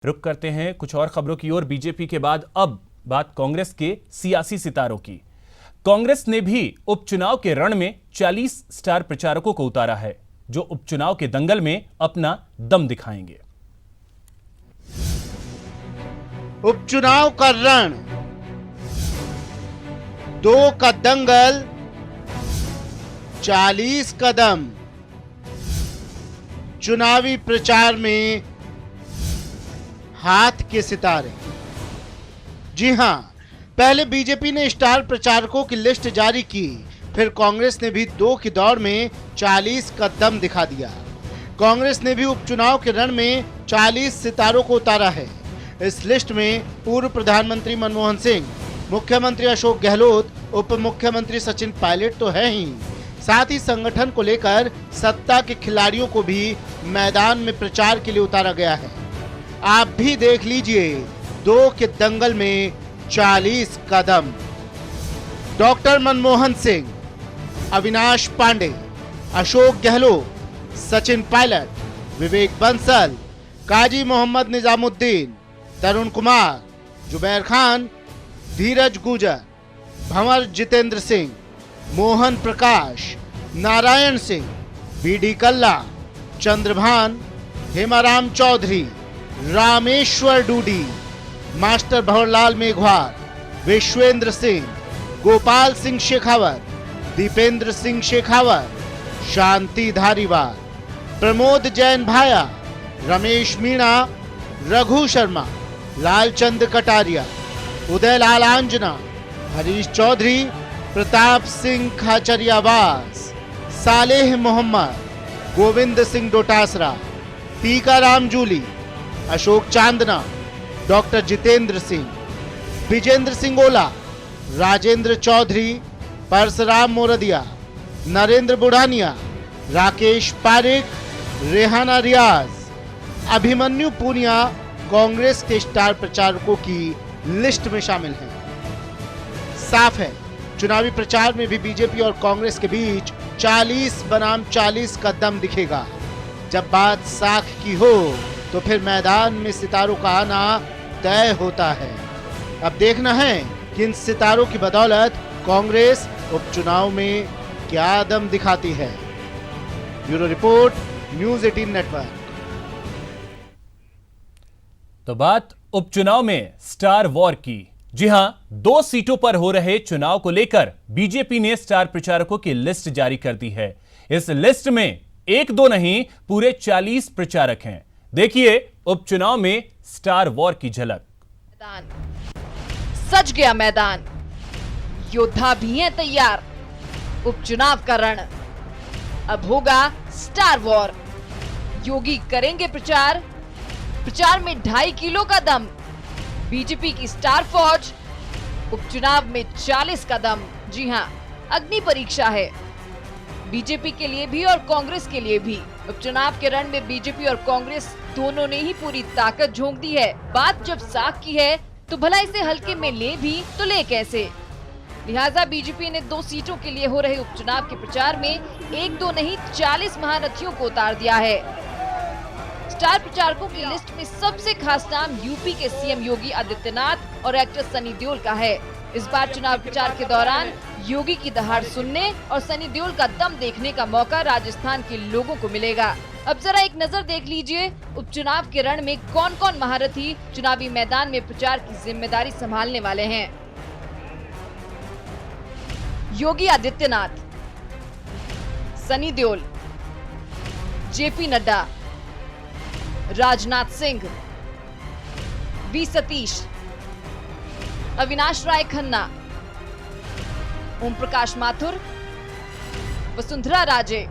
रुक करते हैं कुछ और खबरों की ओर। बीजेपी के बाद अब बात कांग्रेस के सियासी सितारों की। कांग्रेस ने भी उपचुनाव के रण में 40 स्टार प्रचारकों को उतारा है, जो उपचुनाव के दंगल में अपना दम दिखाएंगे। उपचुनाव का रण, 2 का दंगल, 40 कदम। चुनावी प्रचार में हाथ के सितारे। जी हां, पहले बीजेपी ने स्टार प्रचारकों की लिस्ट जारी की, फिर कांग्रेस ने भी 2 की दौड़ में 40 का दम दिखा दिया। कांग्रेस ने भी उपचुनाव के रण में 40 सितारों को उतारा है। इस लिस्ट में पूर्व प्रधानमंत्री मनमोहन सिंह, मुख्यमंत्री अशोक गहलोत, उप मुख्यमंत्री सचिन पायलट तो है ही, साथ ही संगठन को लेकर सत्ता के खिलाड़ियों को भी मैदान में प्रचार के लिए उतारा गया है। आप भी देख लीजिए, 2 के दंगल में 40 कदम। डॉक्टर मनमोहन सिंह, अविनाश पांडे, अशोक गहलोत, सचिन पायलट, विवेक बंसल, काजी मोहम्मद निजामुद्दीन, तरुण कुमार, जुबैर खान, धीरज गुजर, भंवर जितेंद्र सिंह, मोहन प्रकाश, नारायण सिंह, बीडी कल्ला, चंद्रभान, हेमाराम चौधरी, रामेश्वर डूडी, मास्टर भंवरलाल मेघवाल, विश्वेंद्र सिंह, गोपाल सिंह शेखावत, दीपेंद्र सिंह शेखावत, शांति धारीवाल, प्रमोद जैन भाया, रमेश मीणा, रघु शर्मा, लालचंद कटारिया, उदयलाल आंजना, हरीश चौधरी, प्रताप सिंह खाचरियावास, सालेह मोहम्मद, गोविंद सिंह डोटासरा, टीकाराम जूली, अशोक चांदना, डॉक्टर जितेंद्र सिंह, विजेंद्र सिंह ओला, राजेंद्र चौधरी, परसराम मोरदिया, नरेंद्र बुढ़ानिया, राकेश पारिक, रेहाना रियाज, अभिमन्यु पूनिया कांग्रेस के स्टार प्रचारकों की लिस्ट में शामिल हैं। साफ है, चुनावी प्रचार में भी बीजेपी और कांग्रेस के बीच 40 बनाम 40 का दम दिखेगा। जब बात साख की हो तो फिर मैदान में सितारों का आना तय होता है। अब देखना है कि इन सितारों की बदौलत कांग्रेस उपचुनाव में क्या दम दिखाती है। Bureau report, news 18 network. तो बात उपचुनाव में स्टार वॉर की। जी हां, 2 सीटों पर हो रहे चुनाव को लेकर बीजेपी ने स्टार प्रचारकों की लिस्ट जारी कर दी है। इस लिस्ट में 1-2 नहीं, पूरे 40 प्रचारक हैं। देखिए उपचुनाव में स्टार वॉर की झलक। सज गया मैदान, योद्धा भी हैं तैयार। उपचुनाव का रण, अब होगा स्टार वॉर। योगी करेंगे प्रचार, प्रचार में 2.5 किलो का दम। बीजेपी की स्टार फौज, उपचुनाव में 40 का दम। जी हां, अग्नि परीक्षा है बीजेपी के लिए भी और कांग्रेस के लिए भी। उपचुनाव के रण में बीजेपी और कांग्रेस दोनों ने ही पूरी ताकत झोंक दी है। बात जब साख की है तो भला इसे हल्के में ले भी तो ले कैसे। लिहाजा बीजेपी ने 2 सीटों के लिए हो रहे उपचुनाव के प्रचार में 1-2 नहीं 40 महारथियों को उतार दिया है। स्टार प्रचारकों की लिस्ट में सबसे खास नाम यूपी के सीएम योगी आदित्यनाथ और एक्टर सनी देओल का है। इस बार चुनाव प्रचार के दौरान योगी की दहाड़ सुनने और सनी देओल का दम देखने का मौका राजस्थान के लोगों को मिलेगा। अब जरा एक नजर देख लीजिए, उपचुनाव के रण में कौन कौन महारथी चुनावी मैदान में प्रचार की जिम्मेदारी संभालने वाले हैं। योगी आदित्यनाथ, सनी देओल, जेपी नड्डा, राजनाथ सिंह, वी सतीश, अविनाश राय खन्ना, ओम प्रकाश माथुर, वसुंधरा राजे,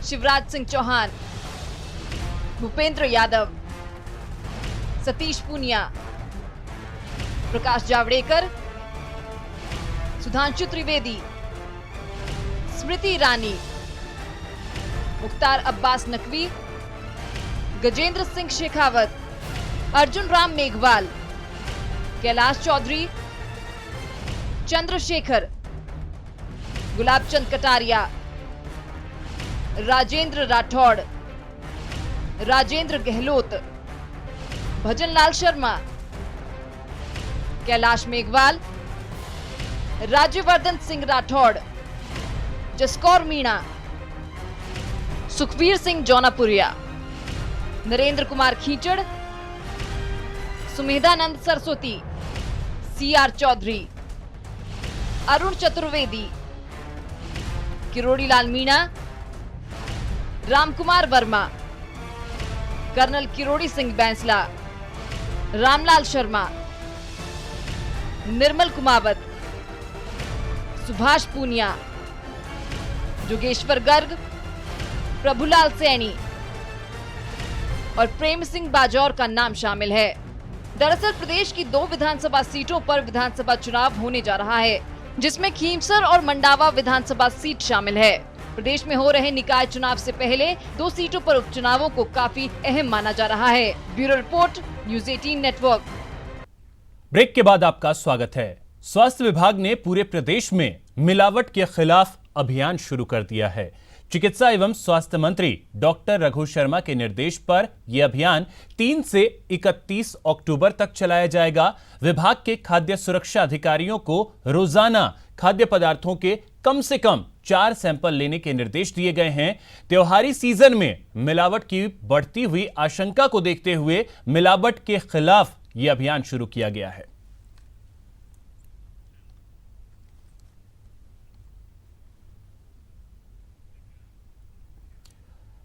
शिवराज सिंह चौहान, भूपेंद्र यादव, सतीश पूनिया, प्रकाश जावड़ेकर, सुधांशु त्रिवेदी, स्मृति ईरानी, मुख्तार अब्बास नकवी, गजेंद्र सिंह शेखावत, अर्जुन राम मेघवाल, कैलाश चौधरी, चंद्रशेखर, गुलाबचंद कटारिया, राजेंद्र राठौड़, राजेंद्र गहलोत, भजनलाल शर्मा, कैलाश मेघवाल, राज्यवर्धन सिंह राठौड़, जसकौर मीणा, सुखबीर सिंह जौनापुरिया, नरेंद्र कुमार खींचड़, सुमेधानंद सरस्वती, सीआर चौधरी, अरुण चतुर्वेदी, किरोड़ीलाल मीणा, रामकुमार वर्मा, कर्नल किरोड़ी सिंह बैंसला, रामलाल शर्मा, निर्मल कुमावत, सुभाष पूनिया, जोगेश्वर गर्ग, प्रभुलाल सैनी और प्रेम सिंह बाजौर का नाम शामिल है। दरअसल प्रदेश की 2 विधानसभा सीटों पर विधानसभा चुनाव होने जा रहा है, जिसमें खींवसर और मंडावा विधानसभा सीट शामिल है। प्रदेश में हो रहे निकाय चुनाव से पहले 2 सीटों पर उपचुनावों को काफी अहम माना जा रहा है। Bureau report, news 18 network. Break के बाद आपका स्वागत है। स्वास्थ्य विभाग ने पूरे प्रदेश में मिलावट के खिलाफ अभियान शुरू कर दिया है। चिकित्सा एवं स्वास्थ्य मंत्री डॉक्टर रघु शर्मा के निर्देश पर यह अभियान 3 से 31 अक्टूबर तक चलाया जाएगा। विभाग के खाद्य सुरक्षा अधिकारियों को रोजाना खाद्य पदार्थों के कम से कम 4 सैंपल लेने के निर्देश दिए गए हैं। त्योहारी सीजन में मिलावट की बढ़ती हुई आशंका को देखते हुए मिलावट के खिलाफ यह अभियान शुरू किया गया है।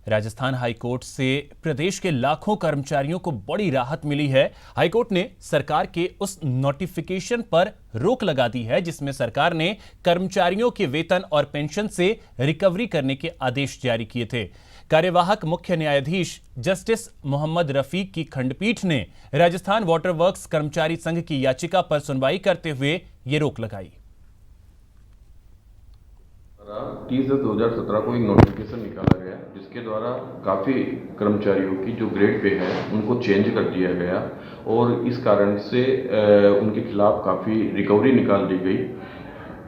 राजस्थान हाईकोर्ट से प्रदेश के लाखों कर्मचारियों को बड़ी राहत मिली है। हाईकोर्ट ने सरकार के उस नोटिफिकेशन पर रोक लगा दी है जिसमें सरकार ने कर्मचारियों के वेतन और पेंशन से रिकवरी करने के आदेश जारी किए थे। कार्यवाहक मुख्य न्यायाधीश जस्टिस मोहम्मद रफीक की खंडपीठ ने राजस्थान वाटर वर्क्स कर्मचारी संघ की याचिका पर सुनवाई करते हुए ये रोक लगाई। 30/2017 को एक नोटिफिकेशन निकाला गया जिसके द्वारा काफ़ी कर्मचारियों की जो ग्रेड पे है उनको चेंज कर दिया गया और इस कारण से उनके खिलाफ काफ़ी रिकवरी निकाल दी गई।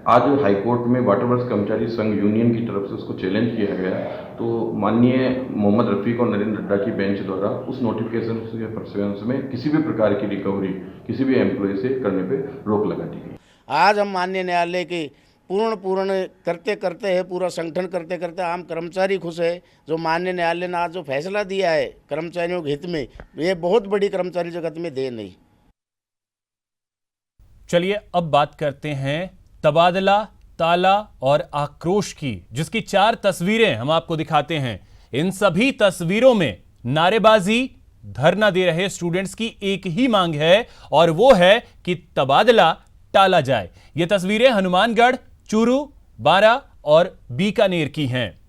आज हाईकोर्ट में वाटर वर्क्स कर्मचारी संघ यूनियन की तरफ से उसको चैलेंज किया गया, तो माननीय मोहम्मद रफीक और नरेंद्र अड्डा की बेंच द्वारा उस नोटिफिकेशन के परसेंस में किसी भी प्रकार की रिकवरी किसी भी एम्प्लॉय से करने पर रोक लगा दी गई। आज हम माननीय न्यायालय की पूर्ण करते करते है, पूरा संगठन करते करते आम कर्मचारी खुश है। जो माननीय न्यायालय ने आज जो फैसला दिया है कर्मचारियों के हित में, ये बहुत बड़ी कर्मचारी जगत में देन है। चलिए अब बात करते हैं तबादला, ताला और आक्रोश की, जिसकी 4 तस्वीरें हम आपको दिखाते हैं। इन सभी तस्वीरों में नारेबाजी, धरना दे रहे स्टूडेंट्स की एक ही मांग है और वो है कि तबादला टाला जाए। ये तस्वीरें हनुमानगढ़, चूरू, बारा और बीकानेर की हैं।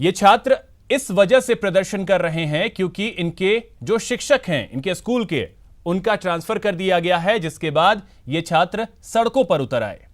ये छात्र इस वजह से प्रदर्शन कर रहे हैं क्योंकि इनके जो शिक्षक हैं इनके स्कूल के, उनका ट्रांसफर कर दिया गया है, जिसके बाद ये छात्र सड़कों पर उतर आए।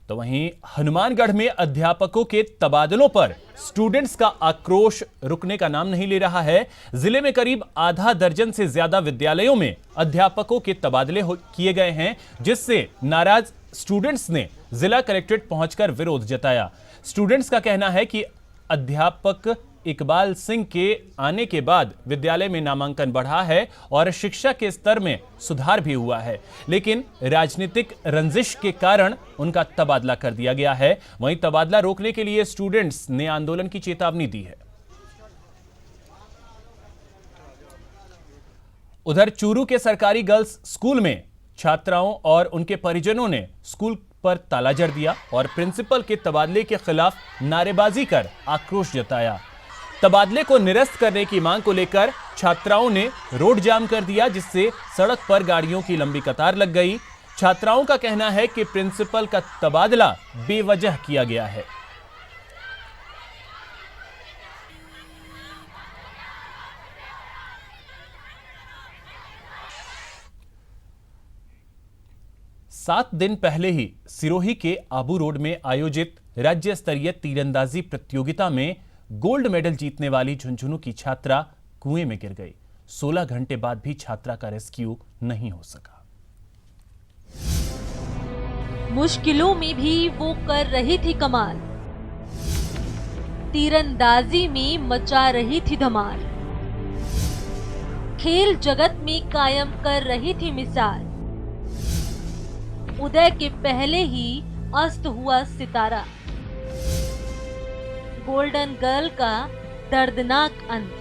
तो वहीं हनुमानगढ़ में अध्यापकों के तबादलों पर स्टूडेंट्स का आक्रोश रुकने का नाम नहीं ले रहा है। जिले में करीब आधा दर्जन से ज्यादा विद्यालयों में अध्यापकों के तबादले किए गए हैं, जिससे नाराज स्टूडेंट्स ने जिला कलेक्ट्रेट पहुंचकर विरोध जताया। स्टूडेंट्स का कहना है कि अध्यापक इकबाल सिंह के आने के बाद विद्यालय में नामांकन बढ़ा है और शिक्षा के स्तर में सुधार भी हुआ है, लेकिन राजनीतिक रंजिश के कारण उनका तबादला कर दिया गया है। वहीं तबादला रोकने के लिए स्टूडेंट्स ने आंदोलन की चेतावनी दी है। उधर चूरू के सरकारी गर्ल्स स्कूल में छात्राओं और उनके परिजनों ने स्कूल पर ताला जड़ दिया और प्रिंसिपल के तबादले के खिलाफ नारेबाजी कर आक्रोश जताया। तबादले को निरस्त करने की मांग को लेकर छात्राओं ने रोड जाम कर दिया, जिससे सड़क पर गाड़ियों की लंबी कतार लग गई। छात्राओं का कहना है कि प्रिंसिपल का तबादला बेवजह किया गया है। सात दिन पहले ही सिरोही के आबू रोड में आयोजित राज्य स्तरीय तीरंदाजी प्रतियोगिता में गोल्ड मेडल जीतने वाली झुंझुनू की छात्रा कुएं में गिर गई। 16 घंटे बाद भी छात्रा का रेस्क्यू नहीं हो सका। मुश्किलों में भी वो कर रही थी कमाल, तीरंदाजी में मचा रही थी धमाल, खेल जगत में कायम कर रही थी मिसाल। उदय के पहले ही अस्त हुआ सितारा, गोल्डन गर्ल का दर्दनाक अंत।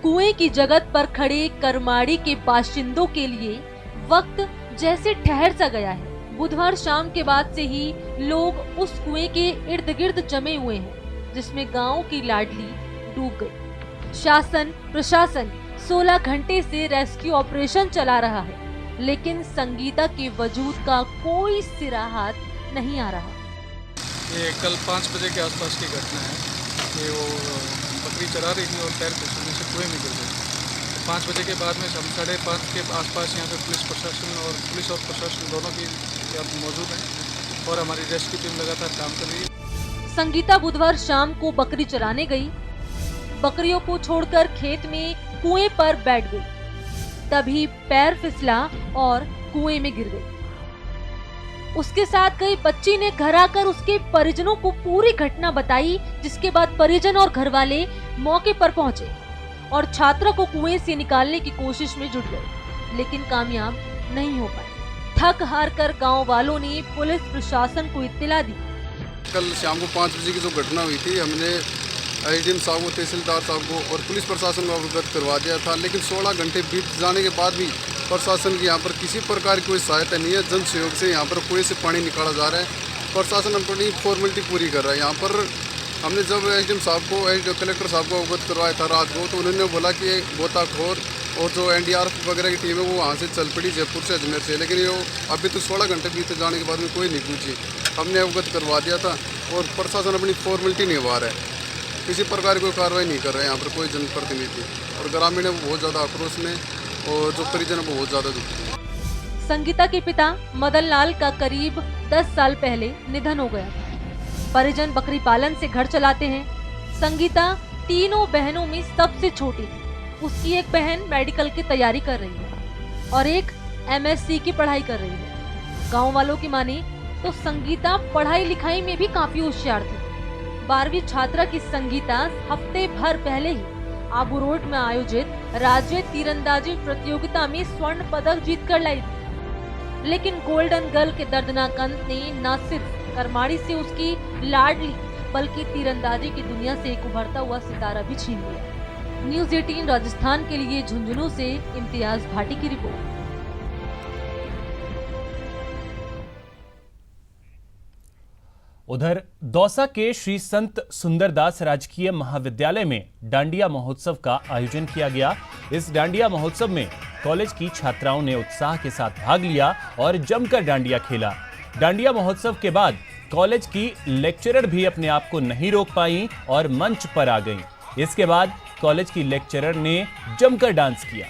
कुएं की जगत पर खड़े करमाड़ी के बाशिंदों के लिए वक्त जैसे ठहर सा गया है। बुधवार शाम के बाद से ही लोग उस कुएं के इर्द गिर्द जमे हुए हैं जिसमें गांव की लाडली डूब गई। शासन प्रशासन 16 घंटे से रेस्क्यू ऑपरेशन चला रहा है, लेकिन संगीता के वजूद का कोई सिरा हाथ नहीं आ रहा। ये कल 5 बजे के आसपास की घटना है कि वो बकरी चरा रही थी और पैर फिसलने से कुएं में गिर गई। 5 बजे के बाद में हम 5:30 के आसपास यहाँ पे पुलिस और प्रशासन दोनों की यहाँ मौजूद हैं और हमारी रेस्क्यू टीम लगातार काम कर रही है। संगीता बुधवार शाम को बकरी चराने गई, बकरियों को छोड़कर खेत में कुएं पर बैठ गई, तभी पैर फिसला और कुएं में गिर गई। उसके साथ गई बच्ची ने घर आकर उसके परिजनों को पूरी घटना बताई, जिसके बाद परिजन और घरवाले मौके पर पहुंचे और छात्रा को कुएं से निकालने की कोशिश में जुट गए, लेकिन कामयाब नहीं हो पाए। थक हार कर गाँव वालों ने पुलिस प्रशासन को इत्तला दी। कल शाम को 5 बजे की जो घटना हुई थी, हमने एसडीएम साहब को, तहसीलदार साहब को और पुलिस प्रशासन को अवगत करवा दिया था, लेकिन 16 घंटे बीत जाने के बाद भी प्रशासन की यहाँ पर किसी प्रकार की कोई सहायता नहीं है। जन सहयोग से यहाँ पर कुएं से पानी निकाला जा रहा है। प्रशासन अपनी फॉर्मेलिटी पूरी कर रहा है। यहाँ पर हमने जब एसडीएम साहब को, कलेक्टर साहब को अवगत करवाया था रात को, तो उन्होंने बोला कि गोताखोर और जो एनडीआरएफ वगैरह की टीम है वो वहाँ से चल पड़ी जयपुर से, अजमेर से, लेकिन ये अभी तो 16 घंटे बीते जाने के बाद में कोई नहीं पूछी। हमने अवगत करवा दिया था और प्रशासन अपनी फॉर्मेलिटी निभा रहा है, किसी प्रकार की कोई कार्रवाई नहीं कर रहे हैं यहाँ पर कोई जनप्रतिनिधि। और ग्रामीण है बहुत ज़्यादा आक्रोश में और जो परिजन है बहुत ज़्यादा दुखी है। संगीता के पिता मदन लाल का करीब 10 साल पहले निधन हो गया था। परिजन बकरी पालन से घर चलाते हैं। संगीता तीनों बहनों में सबसे छोटी थी। उसकी एक बहन मेडिकल की तैयारी कर रही है और एक एमएससी की पढ़ाई कर रही है। गांव वालों की माने तो संगीता पढ़ाई लिखाई में भी काफी होशियार थी। 12वीं छात्रा की संगीता हफ्ते भर पहले ही आबू रोड में आयोजित राज्य तीरंदाजी प्रतियोगिता में स्वर्ण पदक जीत कर लाई थी, लेकिन गोल्डन गर्ल के दर्दनाक अंत ने न सिर्फ करमाड़ी से उसकी लाडली बल्कि तीरंदाजी की दुनिया से एक उभरता हुआ सितारा भी छीन लिया। न्यूज़ 18 राजस्थान के लिए झुंझुनू से इम्तियाज भाटी की रिपोर्ट। उधर दौसा के श्री संत सुंदरदास राजकीय महाविद्यालय में डांडिया महोत्सव का आयोजन किया गया। इस डांडिया महोत्सव में कॉलेज की छात्राओं ने उत्साह के साथ भाग लिया और जमकर डांडिया खेला। डांडिया महोत्सव के बाद कॉलेज की लेक्चरर भी अपने आप को नहीं रोक पाई और मंच पर आ गईं। इसके बाद कॉलेज की लेक्चरर ने जमकर डांस किया।